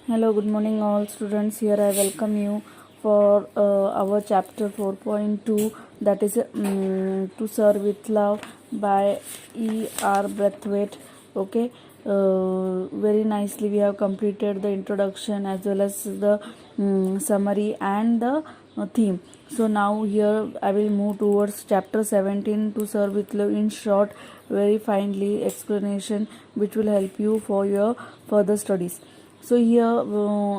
Hello, good morning, all students. Here I welcome you for our chapter 4.2, that is To Serve with Love by E.R. Brathwaite. Okay, very nicely we have completed the introduction as well as the summary and the theme. So now here I will move towards chapter 17, To Serve with Love. In short, very finely explanation which will help you for your further studies. So here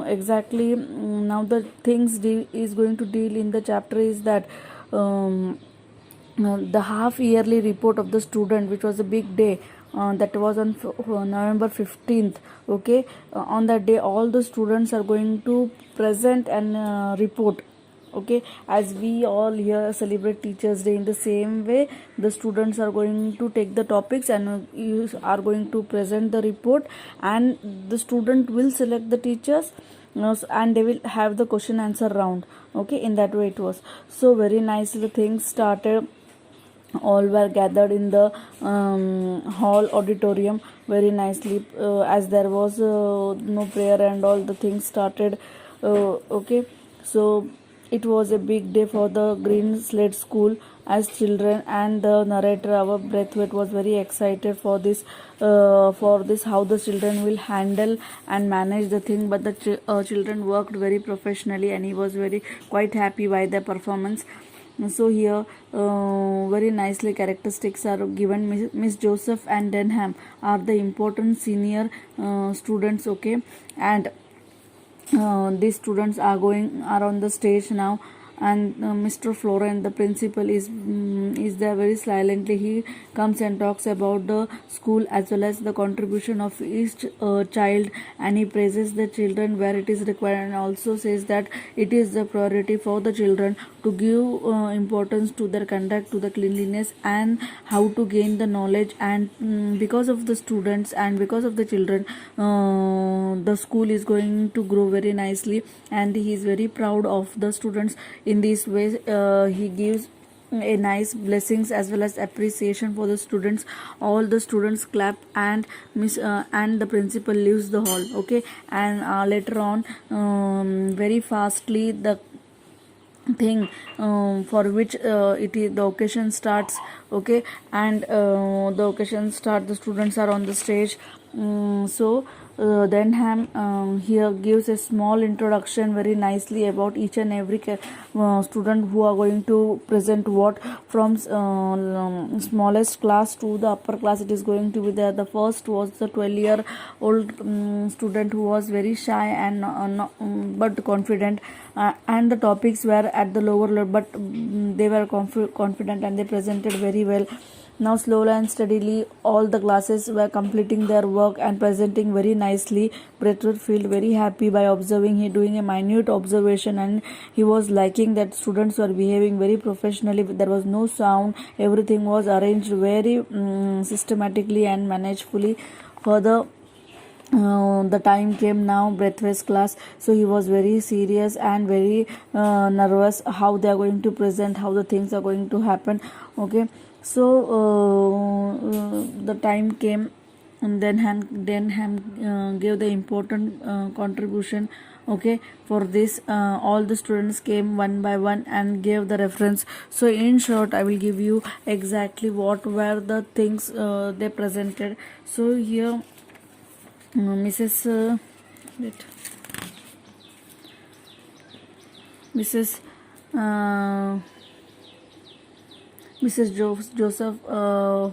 exactly now the things is going to deal in the chapter is that the half yearly report of the student, which was a big day, that was on November 15th. Okay, on that day all the students are going to present and report. Okay, as we all here celebrate Teachers Day, in the same way the students are going to take the topics and you are going to present the report, and the student will select the teachers, and they will have the question answer round. Okay, in that way it was. So very nicely things started. All were gathered in the hall auditorium very nicely, as there was no prayer and all the things started. Okay, so it was a big day for the Green Slate School, as children and the narrator, our Brathwaite, was very excited for this how the children will handle and manage the thing. But the children worked very professionally and he was very quite happy by their performance. So here very nicely characteristics are given. Miss Joseph and Denham are the important senior students. Okay, and these students are on the stage now, and Mr. Florent, the principal, is there very silently. He comes and talks about the school as well as the contribution of each child, and he praises the children where it is required, and also says that it is the priority for the children to give importance to their conduct, to the cleanliness, and how to gain the knowledge. And because of the students and because of the children, the school is going to grow very nicely, and he is very proud of the students. In this way he gives a nice blessings as well as appreciation for the students. All the students clap, and and the principal leaves the hall. Okay, and later on very fastly the thing for which it is the occasion starts. Okay, and the occasion start, the students are on the stage. So Denham here gives a small introduction very nicely about each and every student who are going to present what, from smallest class to the upper class. It is going to be there. The first was the 12-year-old student who was very shy and but confident, and the topics were at the lower level, but they were confident and they presented very well. Now slowly and steadily all the classes were completing their work and presenting very nicely. Brathwaite felt very happy by observing. He doing a minute observation, and he was liking that students were behaving very professionally. There was no sound. Everything was arranged very systematically and managefully. Further, the time came now Brathwaite's class, so he was very serious and very nervous how they are going to present, how the things are going to happen. Okay, so the time came, and then gave the important contribution. Okay, for this all the students came one by one and gave the reference. So in short I will give you exactly what were the things they presented. So here Mrs. Wait. Mrs. Uh, Mrs. Joseph,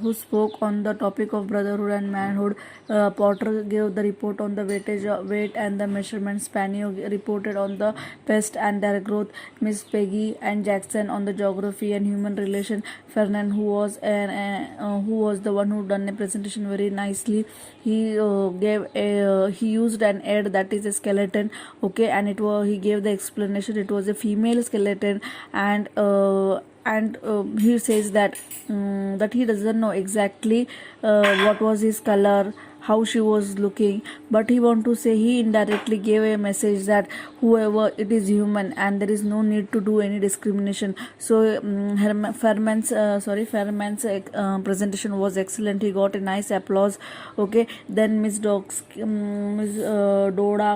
who spoke on the topic of brotherhood and manhood. Potter gave the report on the weight and the measurements. Spanio reported on the pest and their growth. Miss Peggy and Jackson on the geography and human relation. Fernand, who was the one who done a presentation very nicely. He he used an ad, that is a skeleton. Okay, and he gave the explanation. It was a female skeleton, and he says that he doesn't know exactly what was his color how she was looking, but he want to say, he indirectly gave a message that whoever it is human and there is no need to do any discrimination. So Fairman's presentation was excellent. He got a nice applause. Okay, then Miss Doda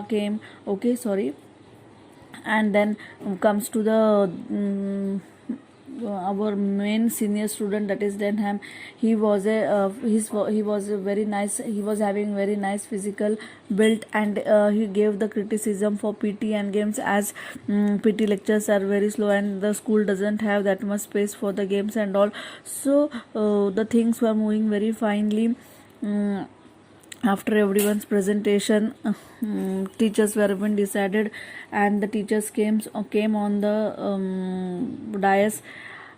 came. Okay, sorry, and then comes to the our main senior student, that is Denham. He was he was a very nice, he was having very nice physical build, and he gave the criticism for PT and games, as PT lectures are very slow and the school doesn't have that much space for the games and all. So the things were moving very finely. After everyone's presentation, teachers were been decided, and the teachers came on the dais,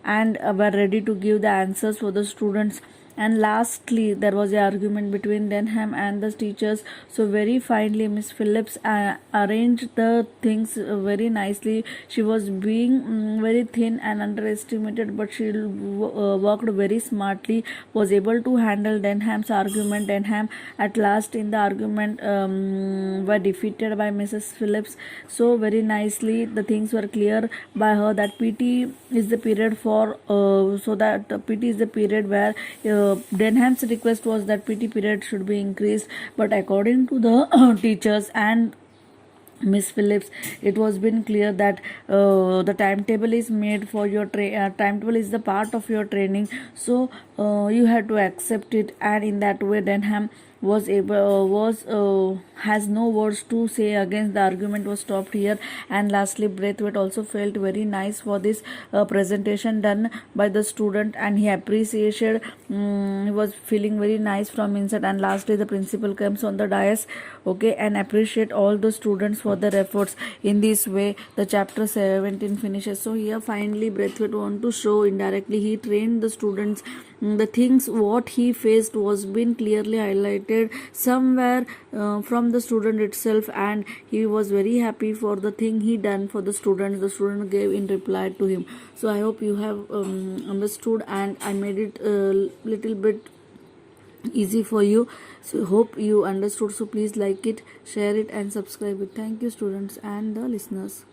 and were ready to give the answers for the students. And lastly, there was an argument between Denham and the teachers. So very finely, Miss Phillips arranged the things very nicely. She was being very thin and underestimated, but she worked very smartly, was able to handle Denham's argument. Denham at last in the argument were defeated by Mrs. Phillips. So very nicely the things were clear by her that PT is the period for so that PT is the period where Denham's request was that PT period should be increased, but according to the teachers and Miss Phillips, it was been clear that the timetable is made for your timetable is the part of your training, so you have to accept it. And in that way, Denham was has no words to say against. The argument was stopped here. And lastly, Braithwaite also felt very nice for this presentation done by the student, and he appreciated, he was feeling very nice from inside. And lastly, the principal comes on the dais, okay, and appreciate all the students for their efforts. In this way, the chapter 17 finishes. So here finally Braithwaite want to show indirectly he trained the students. The things what he faced was been clearly highlighted somewhere from the student itself, and he was very happy for the thing he done for the students. The student gave in reply to him. So I hope you have understood, and I made it a little bit easy for you. So hope you understood. So please like it, share it, and subscribe it. Thank you, students and the listeners.